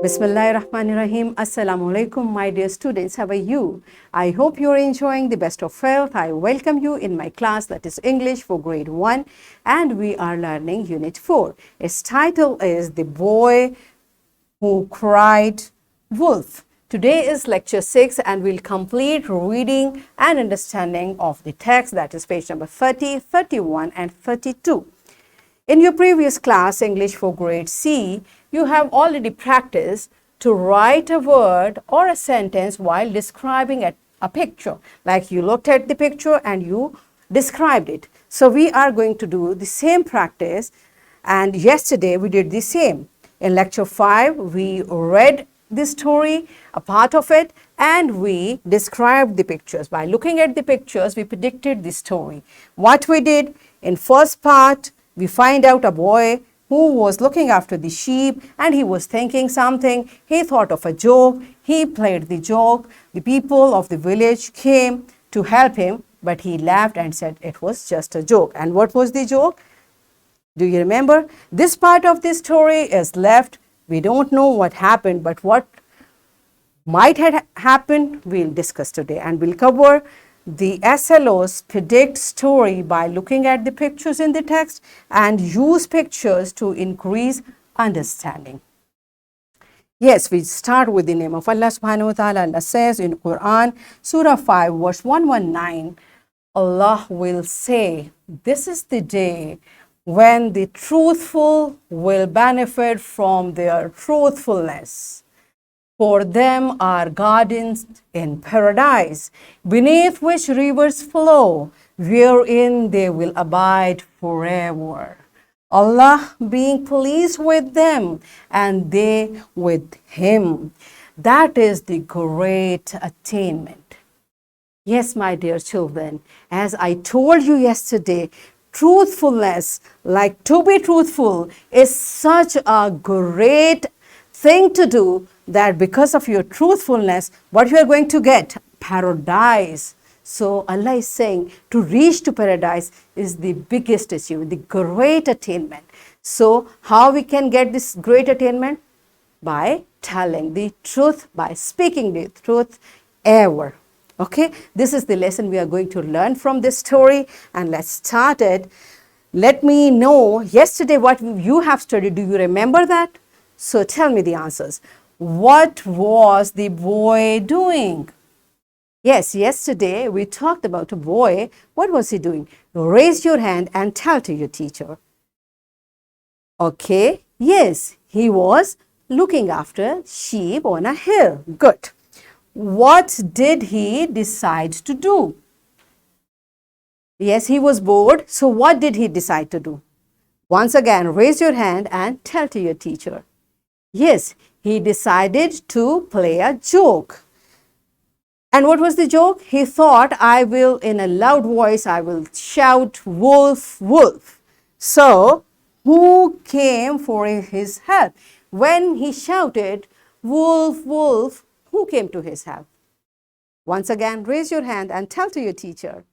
Bismillahirrahmanirrahim. Assalamu alaikum, my dear students. How are you? I hope you're enjoying the best of health. I welcome you in my class, that is English for grade 1, and we are learning unit 4. Its title is The Boy Who Cried Wolf. Today is lecture 6 and we'll complete reading and understanding of the text, that is page number 30, 31 and 32. In your previous class, English for grade C, you have already practiced to write a word or a sentence while describing a picture. Like you looked at the picture and you described it. So we are going to do the same practice, and yesterday we did the same. In lecture 5, we read the story, a part of it, and we described the pictures. By looking at the pictures, we predicted the story. What we did in first part, we find out a boy who was looking after the sheep and he was thinking something. He thought of a joke. He played the joke. The people of the village came to help him, but he laughed and said it was just a joke. And what was the joke? Do you remember? This part of the story is left. We don't know what happened, but what might have happened, we'll discuss today. And we'll cover the SLO's predict story by looking at the pictures in the text and use pictures to increase understanding. Yes, we start with the name of Allah subhanahu wa ta'ala. Allah says in Quran, Surah 5, verse 119, Allah will say, this is the day when the truthful will benefit from their truthfulness. For them are gardens in paradise, beneath which rivers flow, wherein they will abide forever. Allah being pleased with them, and they with Him. That is the great attainment. Yes, my dear children, as I told you yesterday, truthfulness, like to be truthful, is such a great thing to do, that because of your truthfulness, what you are going to get? Paradise. So Allah is saying to reach to paradise is the biggest achievement, the great attainment. So how we can get this great attainment? By telling the truth, by speaking the truth ever. Okay, this is the lesson we are going to learn from this story, and let's start it. Let me know yesterday what you have studied. Do you remember that? So tell me the answers. What was the boy doing? Yes, yesterday we talked about a boy. What was he doing? Raise your hand and tell to your teacher. Okay, yes, he was looking after sheep on a hill. Good. What did he decide to do? Yes, he was bored. So what did he decide to do? Once again, raise your hand and tell to your teacher. Yes, he decided to play a joke. And what was the joke? He thought, I will, in a loud voice, I will shout, wolf, wolf. So, who came for his help? When he shouted, wolf, wolf, who came to his help? Once again, raise your hand and tell to your teacher.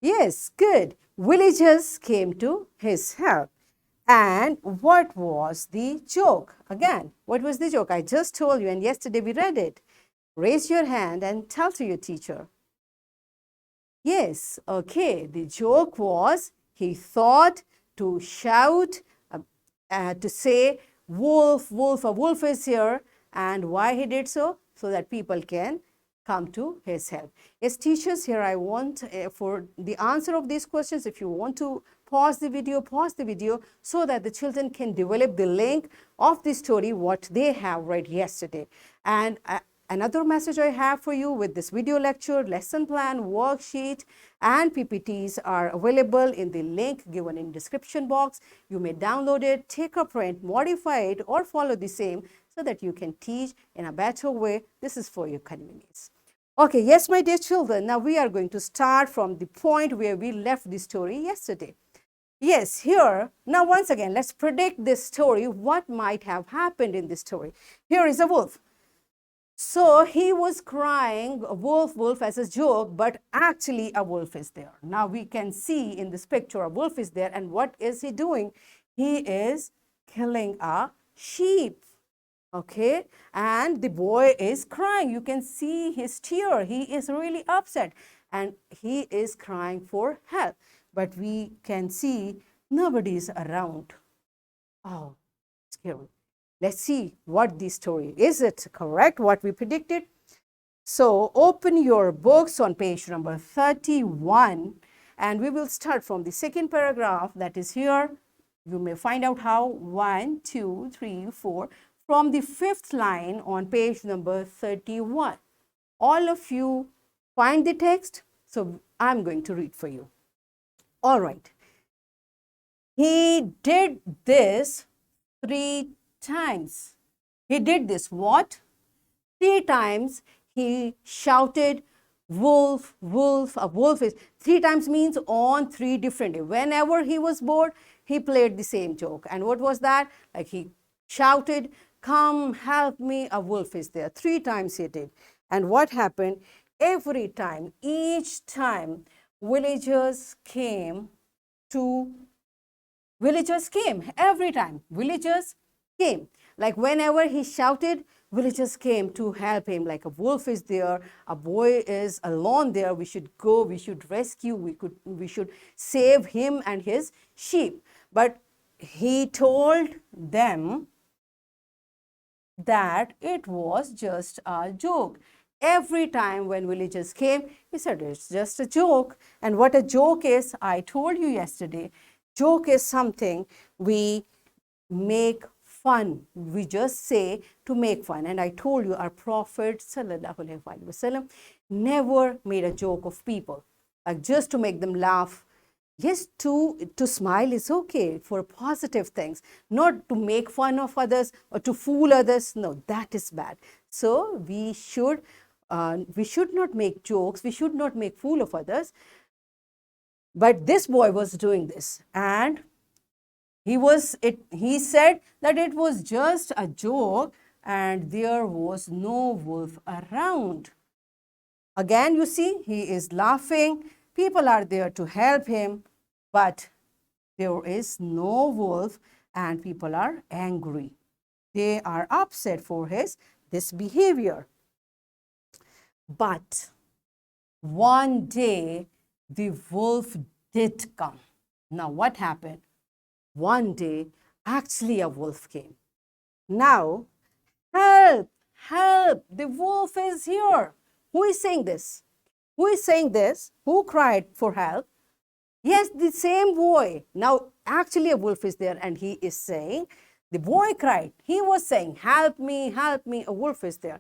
Yes, good. Villagers came to his help. And what was the joke? Again, what was the joke? I just told you, and yesterday we read it. Raise your hand and tell to your teacher. Yes, okay. The joke was he thought to shout, to say, wolf, wolf, a wolf is here. And why he did so? So that people can come to his help. As teachers, here I want for the answer of these questions, if you want to pause the video so that the children can develop the link of the story what they have read yesterday. And another message I have for you: with this video lecture, lesson plan, worksheet and PPTs are available in the link given in description box. You may download it, take a print, modify it or follow the same so that you can teach in a better way. This is for your convenience. Okay, yes, my dear children, now we are going to start from the point where we left the story yesterday. Yes, here, now once again, let's predict this story, what might have happened in this story. Here is a wolf. So he was crying, wolf, wolf as a joke, but actually a wolf is there. Now we can see in this picture a wolf is there, and what is he doing? He is killing a sheep. Okay, and the boy is crying. You can see his tear. He is really upset and he is crying for help. But we can see nobody is around. Oh, scary. Let's see what the story is. It correct what we predicted? So open your books on page number 31 and we will start from the second paragraph that is here. You may find out how 1, 2, 3, 4 from the fifth line on page number 31. All of you find the text. So I'm going to read for you. All right. He did this 3 times. He did this what? 3 times he shouted, wolf, wolf. A wolf is 3 times means on 3 different days. Whenever he was bored, he played the same joke. And what was that? Like he shouted, come help me, a wolf is there. 3 times he did. And what happened? Every time, each time, villagers came to Villagers came every time. Villagers came. Like whenever he shouted, villagers came to help him. Like a wolf is there, a boy is alone there. We should go, we should rescue, we should save him and his sheep. But he told them that it was just a joke. Every time when villagers came, he said, it's just a joke. And what a joke is, I told you yesterday, joke is something we make fun. We just say to make fun. And I told you our Prophet ﷺ never made a joke of people, like just to make them laugh. Yes, to smile is okay for positive things, not to make fun of others or to fool others. No, that is bad. So we should not make jokes. We should not make fool of others. But this boy was doing this, and he said that it was just a joke and there was no wolf around. Again, you see, he is laughing. People are there to help him, but there is no wolf and people are angry. They are upset for this behavior. But one day, the wolf did come. Now, what happened? One day, actually a wolf came. Now, help, help, the wolf is here. Who is saying this? Who is saying this? Who cried for help? Yes, the same boy. Now, actually a wolf is there and he is saying, the boy cried. He was saying, help me, a wolf is there.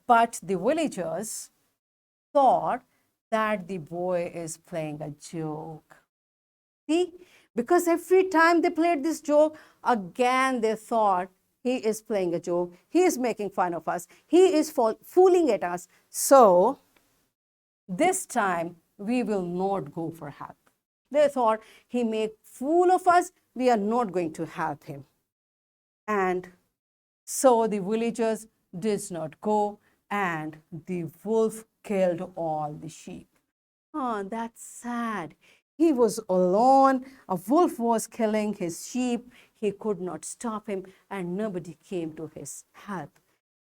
But the villagers thought that the boy is playing a joke. See, because every time they played this joke, again they thought he is playing a joke. He is making fun of us. He is fooling at us. So this time we will not go for help. They thought he made fool of us. We are not going to help him. And so the villagers did not go and the wolf killed all the sheep. Oh, that's sad. He was alone. A wolf was killing his sheep. He could not stop him and nobody came to his help.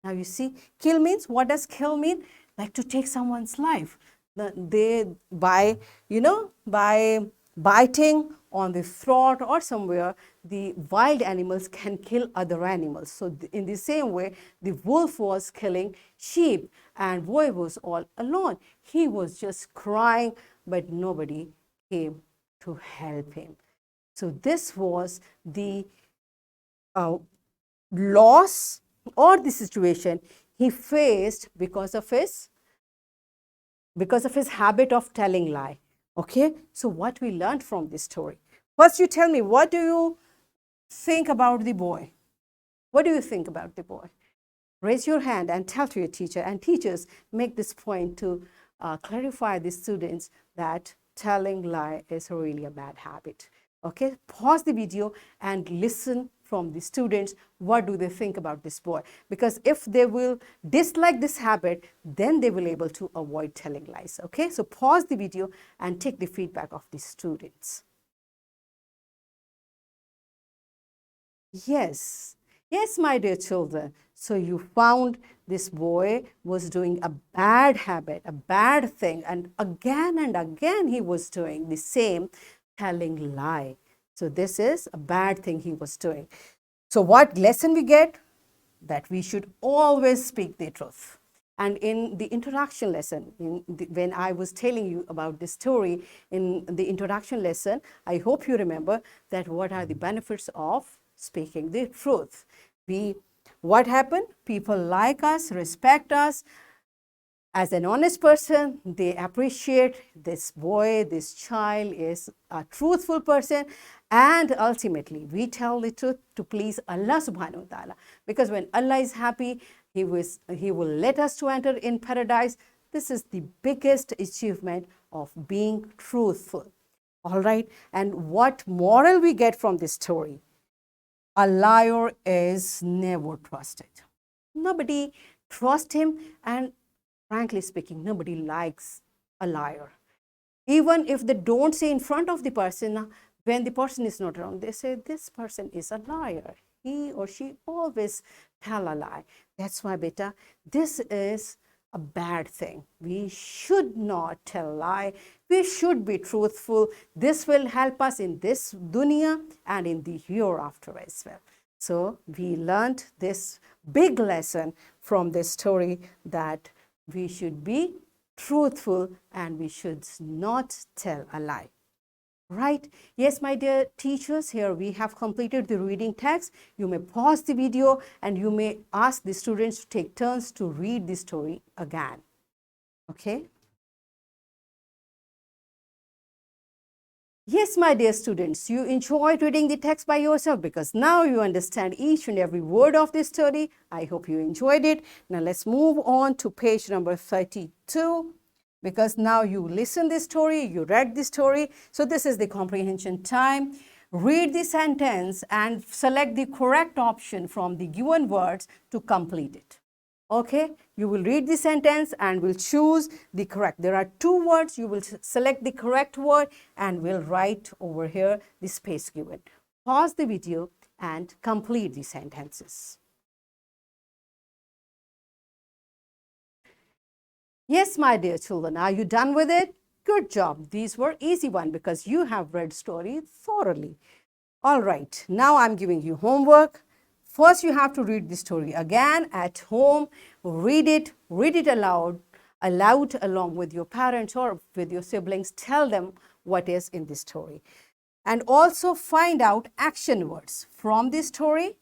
Now you see, kill means, what does kill mean? Like to take someone's life. By biting on the throat or somewhere, the wild animals can kill other animals. So in the same way, the wolf was killing sheep and boy was all alone. He was just crying, but nobody came to help him. So this was the loss or the situation he faced because of his habit of telling lie. Okay, so what we learned from this story? First, you tell me, what do you think about the boy? What do you think about the boy? Raise your hand and tell to your teacher. And teachers make this point to clarify the students that telling lie is really a bad habit. Okay, pause the video and listen from the students. What do they think about this boy? Because if they will dislike this habit, then they will be able to avoid telling lies. Okay, so pause the video and take the feedback of the students. Yes, Yes, my dear children. So you found this boy was doing a bad habit, a bad thing, and again he was doing the same, telling lie. So this is a bad thing he was doing. So what lesson we get? That we should always speak the truth. And in the introduction lesson, when I was telling you about this story in the introduction lesson, I hope you remember that what are the benefits of speaking the truth. What happened? People like us, respect us, as an honest person, they appreciate this boy, this child is a truthful person, and ultimately we tell the truth to please Allah subhanahu wa ta'ala. Because when Allah is happy, he will let us to enter in paradise. This is the biggest achievement of being truthful. All right, and what moral we get from this story? A liar is never trusted. Nobody trusts him, and frankly speaking, nobody likes a liar. Even if they don't say in front of the person, when the person is not around, they say, this person is a liar. He or she always tell a lie. That's why, beta, this is a bad thing. We should not tell a lie. We should be truthful. This will help us in this dunya and in the hereafter as well. So we learned this big lesson from this story, that we should be truthful and we should not tell a lie. Right? Yes, my dear teachers, here we have completed the reading text. You may pause the video and you may ask the students to take turns to read the story again. Okay? Yes, my dear students, you enjoyed reading the text by yourself because now you understand each and every word of this story. I hope you enjoyed it. Now let's move on to page number 32, because now you listen the story, you read the story. So this is the comprehension time. Read the sentence and select the correct option from the given words to complete it. Okay, you will read the sentence and will choose the correct. There are two words, you will select the correct word and will write over here the space given. Pause the video and complete the sentences. Yes, my dear children, are you done with it? Good job. These were easy ones because you have read story thoroughly. All right, now I'm giving you homework. First, you have to read the story again at home. Read it aloud along with your parents or with your siblings. Tell them what is in the story. And also find out action words from the story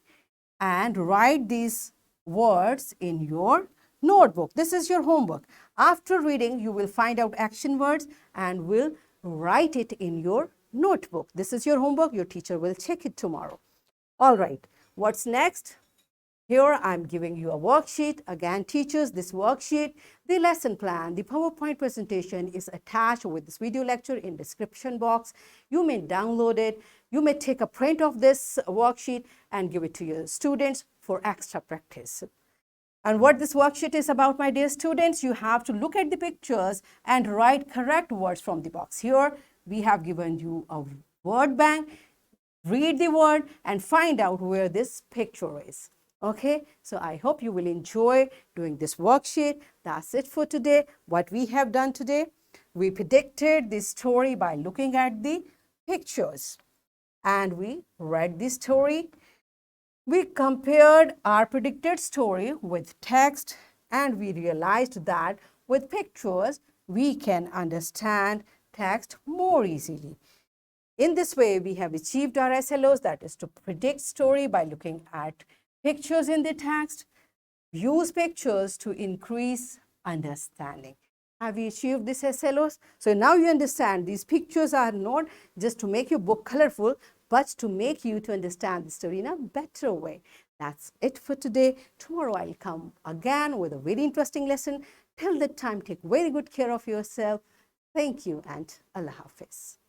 and write these words in your notebook. This is your homework. After reading, you will find out action words and will write it in your notebook. This is your homework. Your teacher will check it tomorrow. All right. What's next? Here I'm giving you a worksheet. Again, teachers, this worksheet, the lesson plan, the PowerPoint presentation is attached with this video lecture in description box. You may download it. You may take a print of this worksheet and give it to your students for extra practice. And what this worksheet is about, my dear students, you have to look at the pictures and write correct words from the box. Here we have given you a word bank. Read the word and find out where this picture is. Okay, so I hope you will enjoy doing this worksheet. That's it for today. What we have done today, we predicted this story by looking at the pictures and we read the story. We compared our predicted story with text and we realized that with pictures, we can understand text more easily. In this way, we have achieved our SLOs, that is to predict story by looking at pictures in the text, use pictures to increase understanding. Have you achieved this SLOs? So now you understand these pictures are not just to make your book colorful, but to make you to understand the story in a better way. That's it for today. Tomorrow I'll come again with a very interesting lesson. Till that time, take very good care of yourself. Thank you and Allah Hafiz.